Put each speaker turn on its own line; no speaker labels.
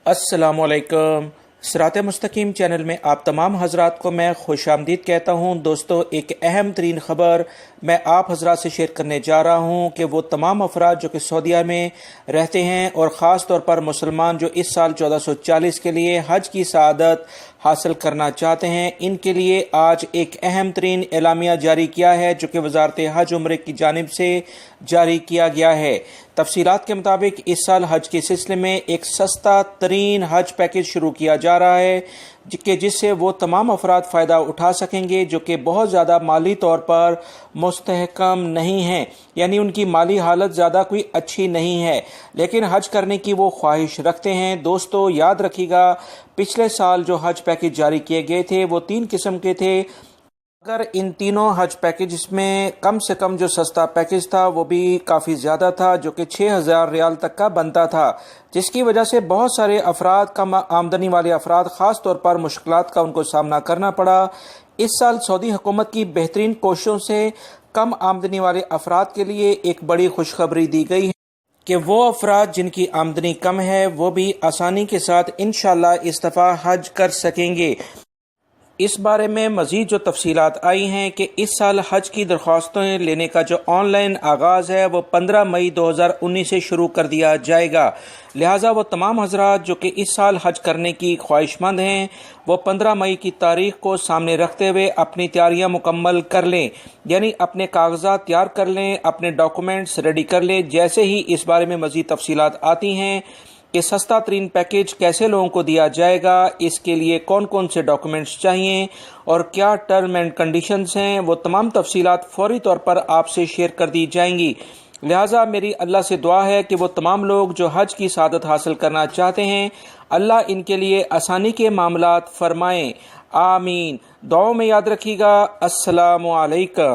अस्सलामु अलैकुम। सिरात-ए-मुस्तकीम चैनल में आप तमाम हजरात को मैं खुश आमदीद कहता हूँ। दोस्तों, एक अहम तरीन ख़बर मैं आप हजरात से शेयर करने जा रहा हूँ कि वो तमाम अफराद जो कि सऊदीया में रहते हैं और ख़ास तौर पर मुसलमान जो इस साल 1440 के लिए हज की सआदत हासिल करना चाहते हैं, इनके लिए आज एक अहम तरीन एलामिया जारी किया है जो कि वज़ारत हज उम्रे की जानिब से जारी किया गया है। तफसीलात के मुताबिक इस साल हज के सिलसिले में एक सस्ता तरीन हज पैकेज शुरू किया जा रहा है जिससे वो तमाम अफराद फ़ायदा उठा सकेंगे जो कि बहुत ज़्यादा माली तौर पर मुस्तहकम नहीं हैं, यानी उनकी माली हालत ज़्यादा कोई अच्छी नहीं है, लेकिन हज करने की वो ख्वाहिश रखते हैं। दोस्तों, याद रखिएगा, पिछले साल जो हज पैकेज जारी किए गए थे वो 3 किस्म के थे। अगर इन तीनों हज पैकेज में कम से कम जो सस्ता पैकेज था वो भी काफ़ी ज़्यादा था जो कि 6000 रियाल तक का बनता था, जिसकी वजह से बहुत सारे अफराद, कम आमदनी वाले अफराद ख़ास तौर पर मुश्किलात का उनको सामना करना पड़ा। इस साल सऊदी हुकूमत की बेहतरीन कोशिशों से कम आमदनी वाले अफराद के लिए एक बड़ी खुशखबरी दी गई है कि वो अफराद जिनकी आमदनी कम है वो भी आसानी के साथ इंशाअल्लाह इस दफ़ा हज कर सकेंगे। इस बारे में मज़ीद जो तफसीलात आई हैं कि इस साल हज की दरख्वास्तें लेने का जो ऑनलाइन आगाज़ है वो 15 मई 2019 से शुरू कर दिया जाएगा। लिहाजा वो तमाम हजरात जो कि इस साल हज करने की ख्वाहिशमंद हैं वो 15 मई की तारीख को सामने रखते हुए अपनी तैयारियां मुकम्मल कर लें, यानी अपने कागजात तैयार कर लें, अपने डॉक्यूमेंट्स रेडी कर लें। जैसे ही इस बारे में मज़ीद तफसीलात आती हैं कि सस्ता तरीन पैकेज कैसे लोगों को दिया जाएगा, इसके लिए कौन कौन से डॉक्यूमेंट्स चाहिए और क्या टर्म एंड कंडीशंस हैं, वो तमाम तफसीलात फौरी तौर पर आपसे शेयर कर दी जाएंगी। लिहाजा मेरी अल्लाह से दुआ है कि वो तमाम लोग जो हज की सआदत हासिल करना चाहते हैं, अल्लाह इनके लिए आसानी के मामलात फरमाएं। आमीन। दुआओं में याद रखिएगा। अस्सलामु अलैकुम।